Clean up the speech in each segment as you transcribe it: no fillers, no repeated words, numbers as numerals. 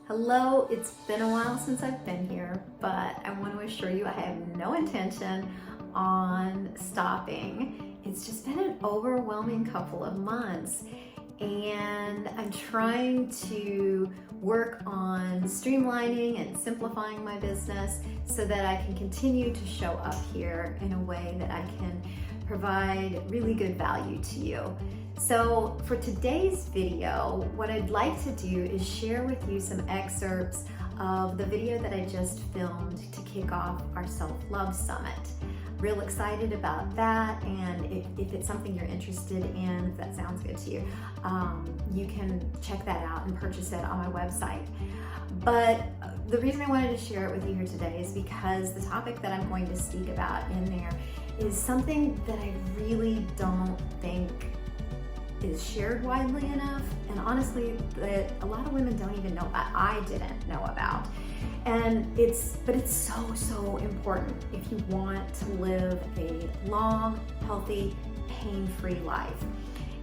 Hello, it's been a while since I've been here, but I want to assure you I have no intention on stopping. It's just been an overwhelming couple of months, and I'm trying to work on streamlining and simplifying my business so that I can continue to show up here in a way that I can provide really good value to you. So for today's video, what I'd like to do is share with you some excerpts of the video that I just filmed to kick off our Self-Love Summit. Real excited about that, and if it's something you're interested in, if that sounds good to you, you can check that out and purchase it on my website. But the reason I wanted to share it with you here today is because the topic that I'm going to speak about in there is something that I really don't think is shared widely enough, and honestly that a lot of women don't even know about. I didn't know about, but it's so important if you want to live a long, healthy, pain-free life.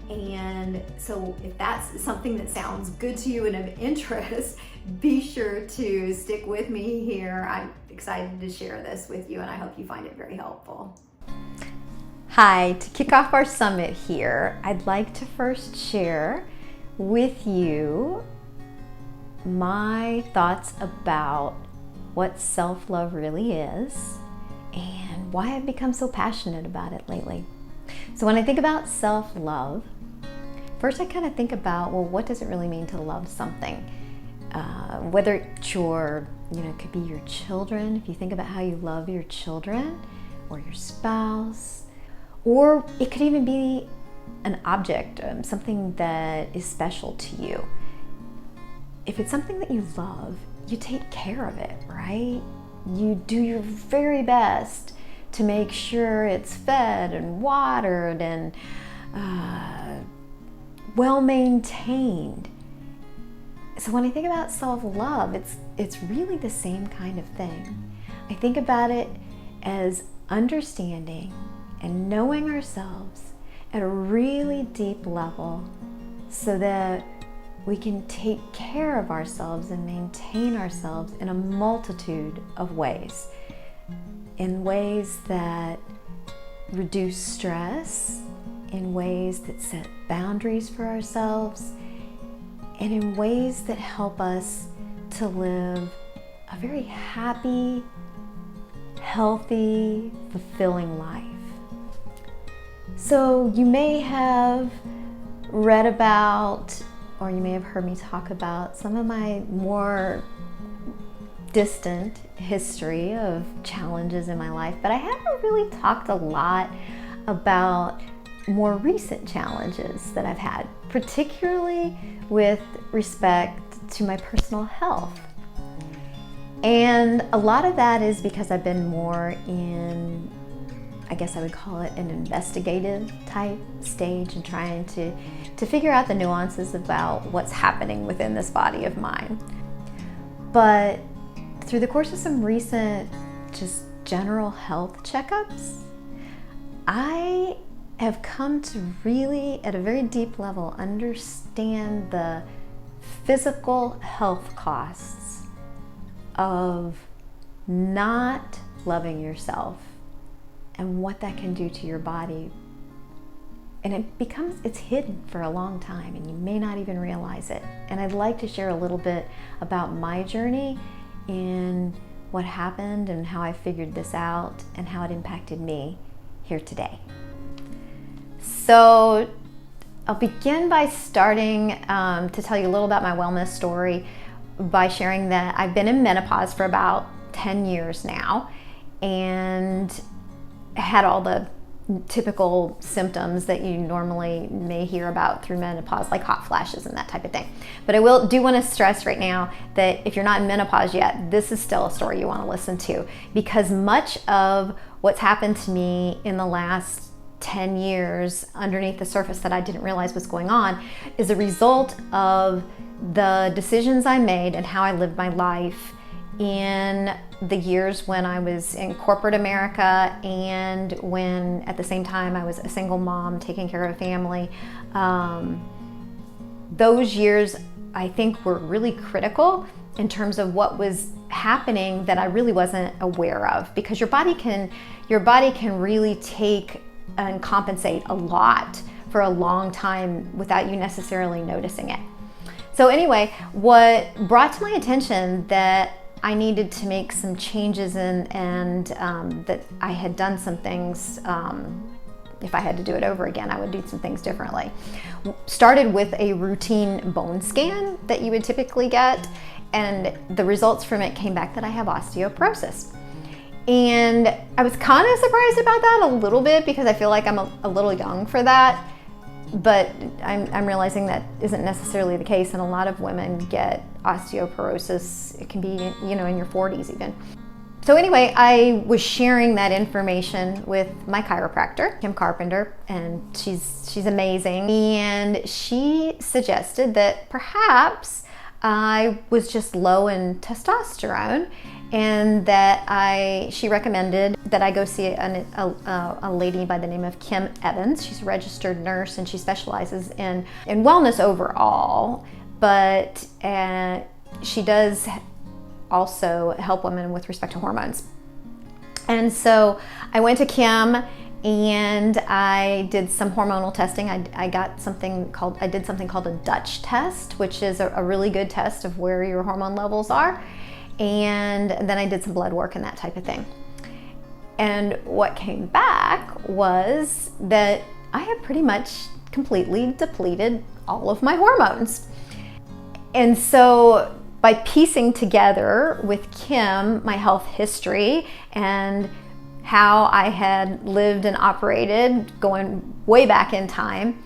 And so if that's something that sounds good to you and of interest, be sure to stick with me here. I'm excited to share this with you, and I hope you find it very helpful. Hi, to kick off our summit here, I'd like to first share with you my thoughts about what self-love really is and why I've become so passionate about it lately. So when I think about self-love, first I kind of think about, well, what does it really mean to love something? Whether it's it could be your children, if you think about how you love your children or your spouse, or it could even be an object, something that is special to you. If it's something that you love, you take care of it, right? You do your very best to make sure it's fed and watered and well maintained. So when I think about self-love, it's really the same kind of thing. I think about it as understanding and knowing ourselves at a really deep level so that we can take care of ourselves and maintain ourselves in a multitude of ways. In ways that reduce stress, in ways that set boundaries for ourselves, and in ways that help us to live a very happy, healthy, fulfilling life. So you may have read about, or you may have heard me talk about some of my more distant history of challenges in my life, but I haven't really talked a lot about more recent challenges that I've had, particularly with respect to my personal health. And a lot of that is because I've been more in, I guess I would call it an investigative type stage, and trying to figure out the nuances about what's happening within this body of mine. But through the course of some recent just general health checkups, I have come to really, at a very deep level, understand the physical health costs of not loving yourself and what that can do to your body. And it's hidden for a long time, and you may not even realize it. And I'd like to share a little bit about my journey and what happened and how I figured this out and how it impacted me here today. So I'll begin by starting to tell you a little about my wellness story by sharing that I've been in menopause for about 10 years now, and had all the typical symptoms that you normally may hear about through menopause, like hot flashes and that type of thing. But I do want to stress right now that if you're not in menopause yet, this is still a story you want to listen to, because much of what's happened to me in the last 10 years underneath the surface that I didn't realize was going on is a result of the decisions I made and how I lived my life in the years when I was in corporate America, and when at the same time I was a single mom taking care of a family. Those years I think were really critical in terms of what was happening that I really wasn't aware of, because your body can really take and compensate a lot for a long time without you necessarily noticing it. So anyway, what brought to my attention that I needed to make some changes and that I had done some things, if I had to do it over again, I would do some things differently. Started with a routine bone scan that you would typically get, and the results from it came back that I have osteoporosis. And I was kind of surprised about that a little bit, because I feel like I'm a little young for that, but I'm realizing that isn't necessarily the case, and a lot of women get osteoporosis. It can be, in your 40s even. So anyway, I was sharing that information with my chiropractor, Kim Carpenter, and she's amazing. And she suggested that perhaps I was just low in testosterone, and that she recommended that I go see a lady by the name of Kim Evans. She's a registered nurse, and she specializes in wellness overall, but she does also help women with respect to hormones. And so I went to Kim and I did some hormonal testing. I did something called a Dutch test, which is a really good test of where your hormone levels are. And then I did some blood work and that type of thing. And what came back was that I had pretty much completely depleted all of my hormones. And so by piecing together with Kim my health history and how I had lived and operated going way back in time,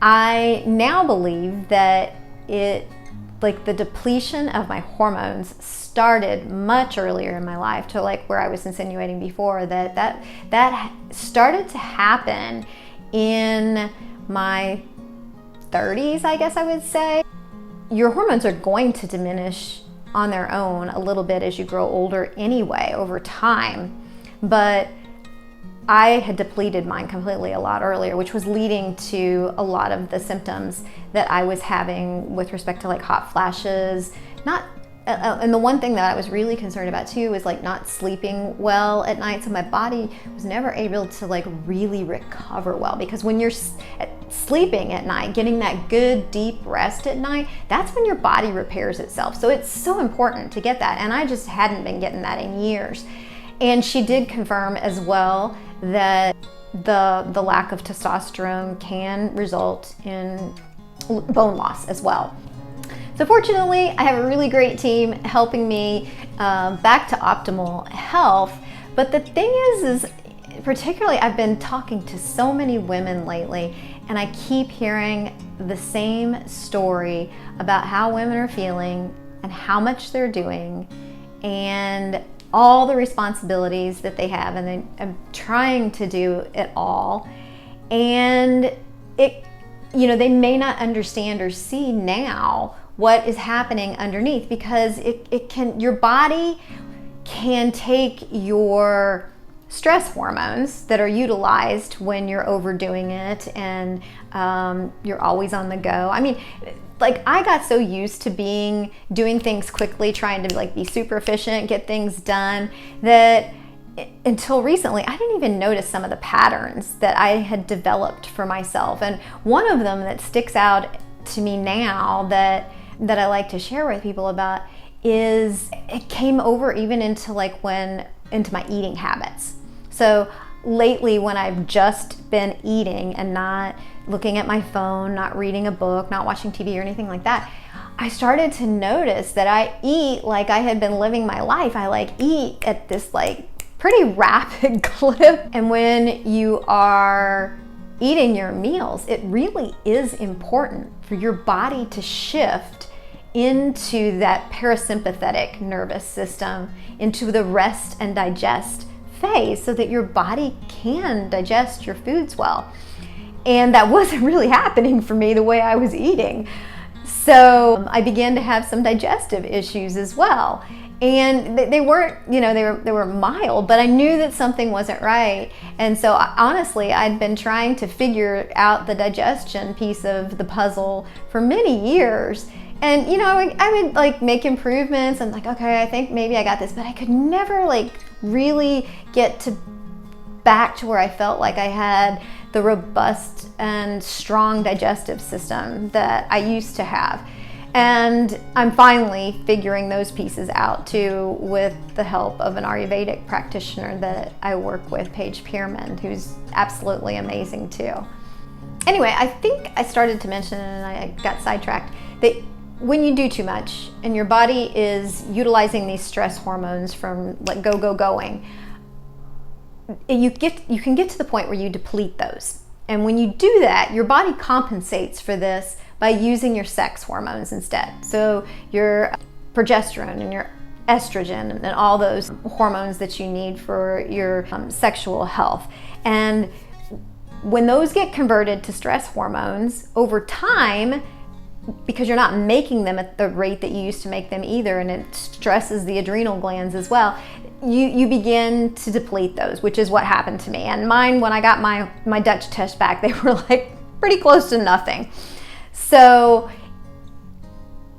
I now believe that the depletion of my hormones started much earlier in my life, to like where I was insinuating before, that started to happen in my 30s, I guess I would say. Your hormones are going to diminish on their own a little bit as you grow older anyway, over time. But I had depleted mine completely a lot earlier, which was leading to a lot of the symptoms that I was having with respect to like hot flashes, and the one thing that I was really concerned about too was like not sleeping well at night. So my body was never able to like really recover well, because when you're sleeping at night, getting that good deep rest at night, that's when your body repairs itself. So it's so important to get that. And I just hadn't been getting that in years. And she did confirm as well that the lack of testosterone can result in bone loss as well. So fortunately, I have a really great team helping me back to optimal health. But the thing is particularly I've been talking to so many women lately, and I keep hearing the same story about how women are feeling and how much they're doing and all the responsibilities that they have, and I'm trying to do it all. And they may not understand or see now what is happening underneath, because your body can take your stress hormones that are utilized when you're overdoing it and you're always on the go. I mean, like I got so used to doing things quickly, trying to like be super efficient, get things done, that until recently I didn't even notice some of the patterns that I had developed for myself. And one of them that sticks out to me now that I like to share with people about is it came over even into my eating habits. So lately, when I've just been eating and not looking at my phone, not reading a book, not watching TV or anything like that, I started to notice that I eat like I had been living my life. I eat at this pretty rapid clip. And when you are eating your meals, it really is important for your body to shift into that parasympathetic nervous system, into the rest and digest phase, so that your body can digest your foods well. And that wasn't really happening for me the way I was eating. So I began to have some digestive issues as well. And they weren't, they were mild, but I knew that something wasn't right. And so honestly, I'd been trying to figure out the digestion piece of the puzzle for many years. And I would like make improvements and like, okay, I think maybe I got this, but I could never like really get to back to where I felt like I had the robust and strong digestive system that I used to have. And I'm finally figuring those pieces out too, with the help of an Ayurvedic practitioner that I work with, Paige Pierman, who's absolutely amazing too. Anyway, I think I started to mention, and I got sidetracked, that when you do too much and your body is utilizing these stress hormones from like going, you can get to the point where you deplete those. And when you do that, your body compensates for this by using your sex hormones instead. So your progesterone and your estrogen and all those hormones that you need for your sexual health. And when those get converted to stress hormones over time, because you're not making them at the rate that you used to make them either, and it stresses the adrenal glands as well, you begin to deplete those, which is what happened to me. And mine, when I got my Dutch test back, they were like pretty close to nothing. So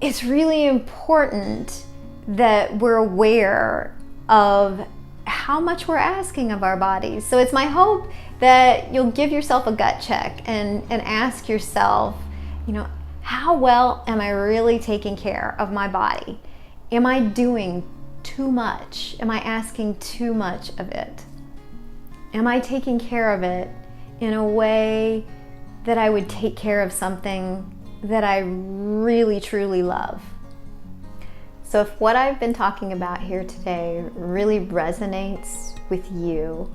it's really important that we're aware of how much we're asking of our bodies. So it's my hope that you'll give yourself a gut check and ask yourself, how well am I really taking care of my body? Am I doing too much? Am I asking too much of it? Am I taking care of it in a way that I would take care of something that I really, truly love? So if what I've been talking about here today really resonates with you,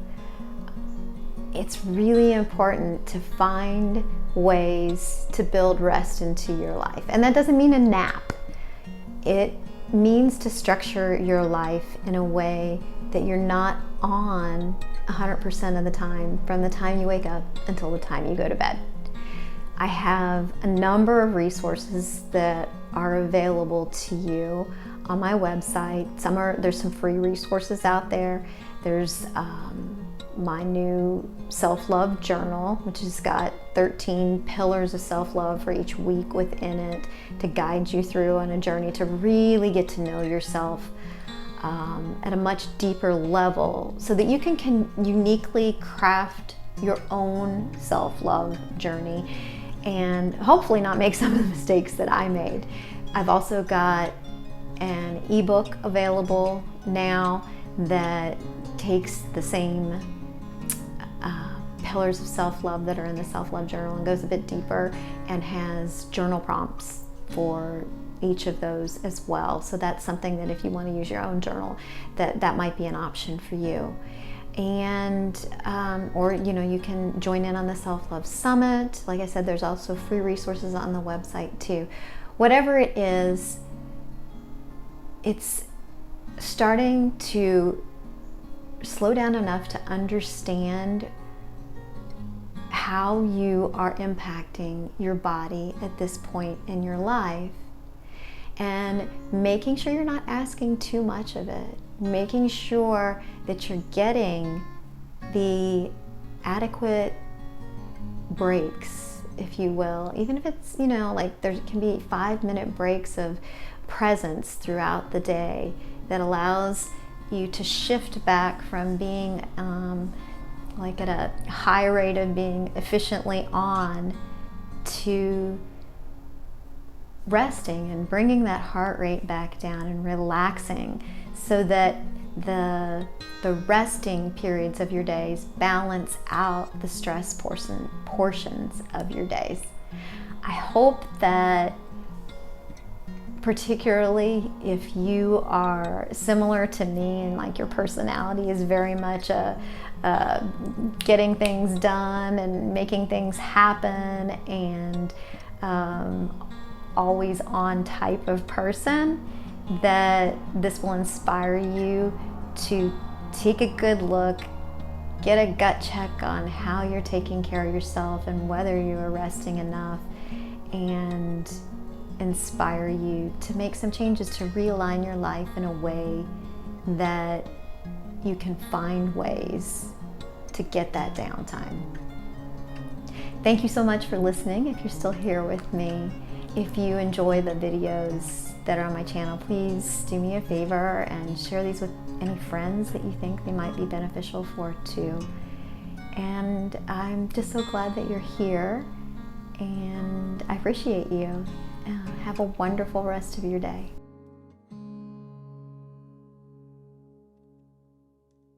it's really important to find ways to build rest into your life. And that doesn't mean a nap. It means to structure your life in a way that you're not on 100% of the time, from the time you wake up until the time you go to bed. I have a number of resources that are available to you on my website. There's some free resources out there. There's my new self-love journal, which has got 13 pillars of self-love for each week within it to guide you through on a journey to really get to know yourself at a much deeper level, so that you can uniquely craft your own self-love journey and hopefully not make some of the mistakes that I made. I've also got an ebook available now that takes the same pillars of self-love that are in the self-love journal and goes a bit deeper and has journal prompts for each of those as well. So that's something that if you want to use your own journal, that might be an option for you. And or you can join in on the Self-Love Summit. Like I said, there's also free resources on the website too. Whatever it is, it's starting to slow down enough to understand how you are impacting your body at this point in your life, and making sure you're not asking too much of it, making sure that you're getting the adequate breaks, if you will, even if it's, like there can be 5-minute breaks of presence throughout the day that allows you to shift back from being like at a high rate of being efficiently on to resting and bringing that heart rate back down and relaxing, so that the resting periods of your days balance out the stress portions of your days. I hope that, particularly if you are similar to me and like your personality is very much a getting things done and making things happen and always on type of person, that this will inspire you to take a good look, get a gut check on how you're taking care of yourself and whether you are resting enough, and inspire you to make some changes to realign your life in a way that you can find ways to get that downtime. Thank you so much for listening if you're still here with me. If you enjoy the videos that are on my channel, please do me a favor and share these with any friends that you think they might be beneficial for too. And I'm just so glad that you're here, and I appreciate you. Have a wonderful rest of your day.